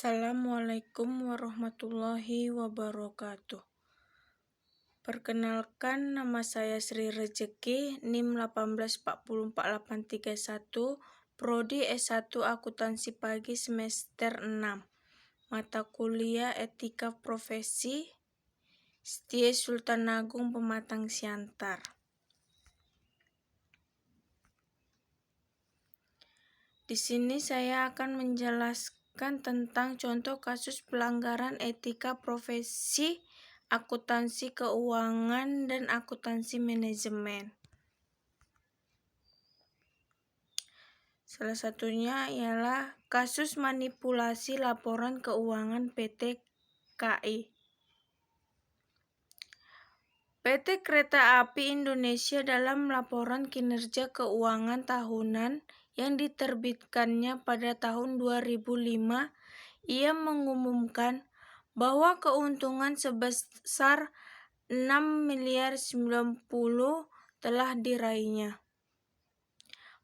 Assalamualaikum warahmatullahi wabarakatuh. Perkenalkan, nama saya Sri Rezeki, NIM 1844831, Prodi S1 Akuntansi Pagi semester 6. Mata kuliah Etika Profesi, Setia Sultan Agung Pematang Siantar. Di sini saya akan menjelaskan tentang contoh kasus pelanggaran etika profesi, akuntansi keuangan, dan akuntansi manajemen. Salah satunya ialah kasus manipulasi laporan keuangan PT KAI. PT Kereta Api Indonesia dalam laporan kinerja keuangan tahunan yang diterbitkannya pada tahun 2005, ia mengumumkan bahwa keuntungan sebesar 6.090 telah diraihnya.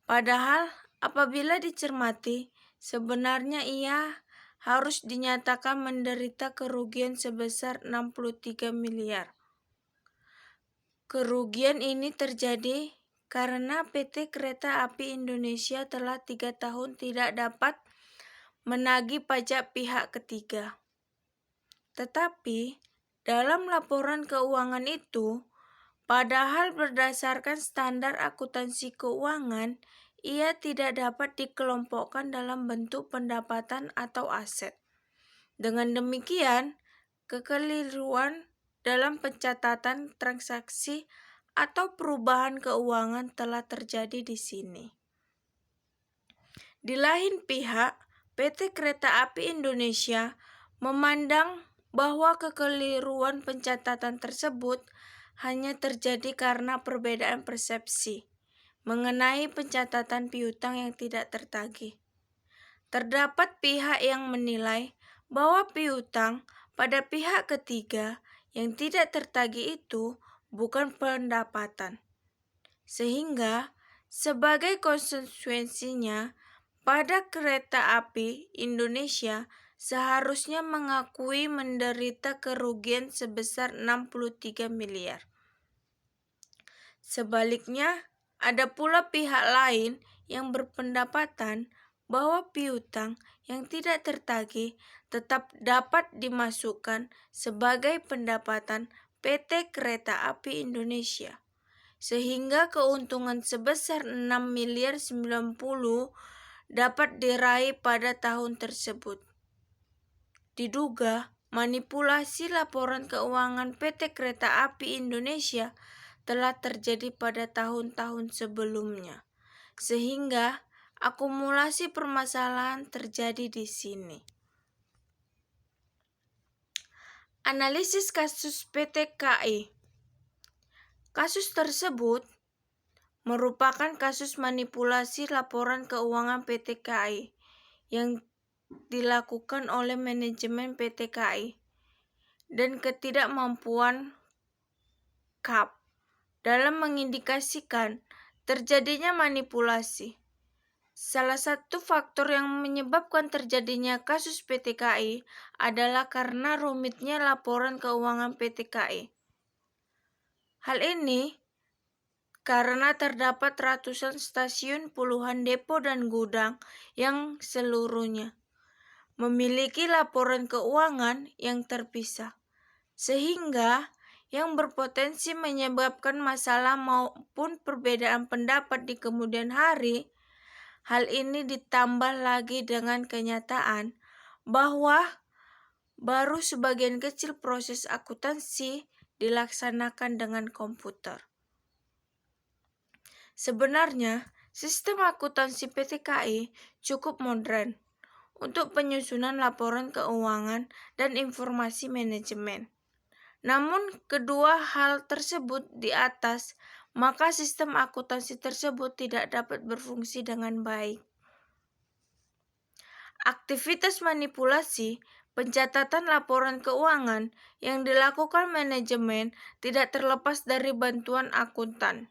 Padahal apabila dicermati, sebenarnya ia harus dinyatakan menderita kerugian sebesar 63 miliar. Kerugian ini terjadi karena PT Kereta Api Indonesia telah 3 tahun tidak dapat menagih pajak pihak ketiga. Tetapi dalam laporan keuangan itu, padahal berdasarkan standar akuntansi keuangan, ia tidak dapat dikelompokkan dalam bentuk pendapatan atau aset. Dengan demikian, kekeliruan dalam pencatatan transaksi atau perubahan keuangan telah terjadi di sini. Di lain pihak, PT Kereta Api Indonesia memandang bahwa kekeliruan pencatatan tersebut hanya terjadi karena perbedaan persepsi mengenai pencatatan piutang yang tidak tertagih. Terdapat pihak yang menilai bahwa piutang pada pihak ketiga yang tidak tertagih itu bukan pendapatan. Sehingga sebagai konsekuensinya, pada Kereta Api Indonesia seharusnya mengakui menderita kerugian sebesar 63 miliar. Sebaliknya, ada pula pihak lain yang berpendapatan bahwa piutang yang tidak tertagih tetap dapat dimasukkan sebagai pendapatan PT Kereta Api Indonesia, sehingga keuntungan sebesar 6.090 dapat diraih pada tahun tersebut. Diduga manipulasi laporan keuangan PT Kereta Api Indonesia telah terjadi pada tahun-tahun sebelumnya, sehingga akumulasi permasalahan terjadi di sini. Analisis kasus PT KAI. Kasus tersebut merupakan kasus manipulasi laporan keuangan PT KAI yang dilakukan oleh manajemen PT KAI dan ketidakmampuan KAP dalam mengindikasikan terjadinya manipulasi. Salah satu faktor yang menyebabkan terjadinya kasus PT KAI adalah karena rumitnya laporan keuangan PT KAI. Hal ini karena terdapat ratusan stasiun, puluhan depo dan gudang yang seluruhnya memiliki laporan keuangan yang terpisah, sehingga yang berpotensi menyebabkan masalah maupun perbedaan pendapat di kemudian hari. Hal ini ditambah lagi dengan kenyataan bahwa baru sebagian kecil proses akuntansi dilaksanakan dengan komputer. Sebenarnya, sistem akuntansi PT KAI cukup modern untuk penyusunan laporan keuangan dan informasi manajemen. Namun, kedua hal tersebut di atas, maka sistem akuntansi tersebut tidak dapat berfungsi dengan baik. Aktivitas manipulasi pencatatan laporan keuangan yang dilakukan manajemen tidak terlepas dari bantuan akuntan.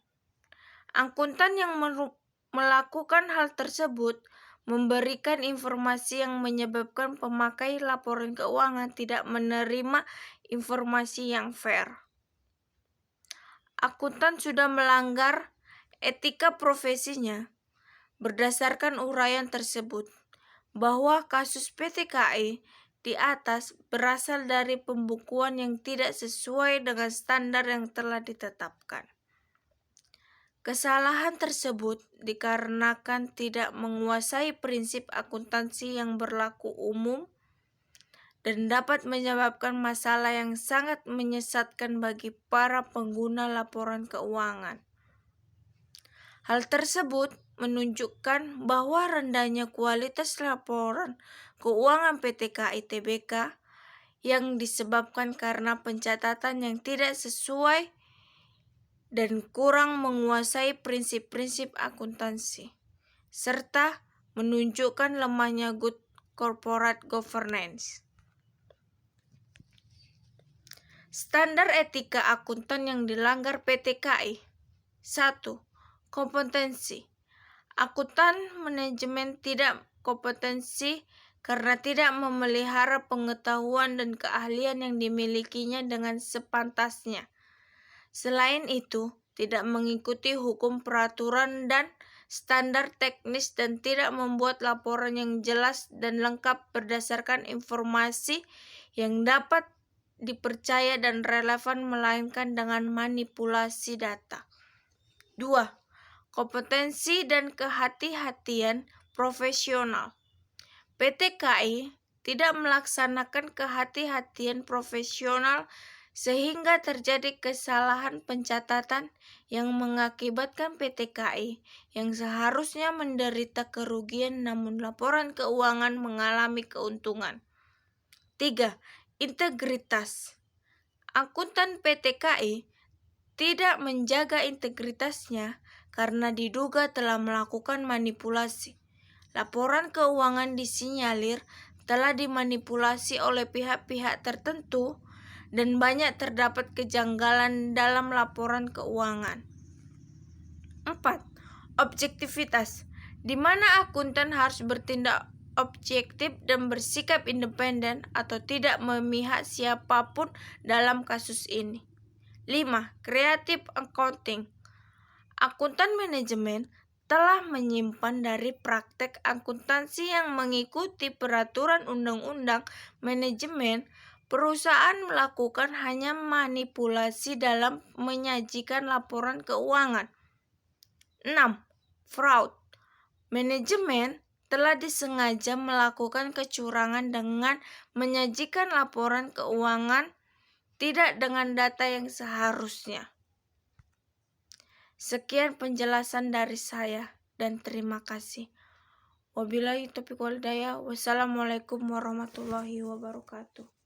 Akuntan yang melakukan hal tersebut memberikan informasi yang menyebabkan pemakai laporan keuangan tidak menerima informasi yang fair. Akuntan sudah melanggar etika profesinya. Berdasarkan uraian tersebut, bahwa kasus PT KAI di atas berasal dari pembukuan yang tidak sesuai dengan standar yang telah ditetapkan. Kesalahan tersebut dikarenakan tidak menguasai prinsip akuntansi yang berlaku umum dan dapat menyebabkan masalah yang sangat menyesatkan bagi para pengguna laporan keuangan. Hal tersebut menunjukkan bahwa rendahnya kualitas laporan keuangan PT KAI Tbk yang disebabkan karena pencatatan yang tidak sesuai dan kurang menguasai prinsip-prinsip akuntansi, serta menunjukkan lemahnya good corporate governance. Standar etika akuntan yang dilanggar PT KAI. 1. Kompetensi. Akuntan manajemen tidak kompetensi karena tidak memelihara pengetahuan dan keahlian yang dimilikinya dengan sepantasnya. Selain itu, tidak mengikuti hukum peraturan dan standar teknis dan tidak membuat laporan yang jelas dan lengkap berdasarkan informasi yang dapat dipercaya dan relevan, melainkan dengan manipulasi data. 2. Kompetensi dan kehati-hatian profesional. PT KAI tidak melaksanakan kehati-hatian profesional sehingga terjadi kesalahan pencatatan yang mengakibatkan PT KAI yang seharusnya menderita kerugian namun laporan keuangan mengalami keuntungan. 3. Integritas. Akuntan PT KAI tidak menjaga integritasnya karena diduga telah melakukan manipulasi. Laporan keuangan disinyalir telah dimanipulasi oleh pihak-pihak tertentu dan banyak terdapat kejanggalan dalam laporan keuangan. 4. Objektivitas, di mana akuntan harus bertindak objektif dan bersikap independen atau tidak memihak siapapun dalam kasus ini. 5. Creative accounting. Akuntan manajemen telah menyimpan dari praktek akuntansi yang mengikuti peraturan undang-undang manajemen. Perusahaan melakukan hanya manipulasi dalam menyajikan laporan keuangan. 6. Fraud. Manajemen telah disengaja melakukan kecurangan dengan menyajikan laporan keuangan tidak dengan data yang seharusnya. Sekian penjelasan dari saya dan terima kasih. Wabillahi taufiq wal hidayah. Wassalamualaikum warahmatullahi wabarakatuh.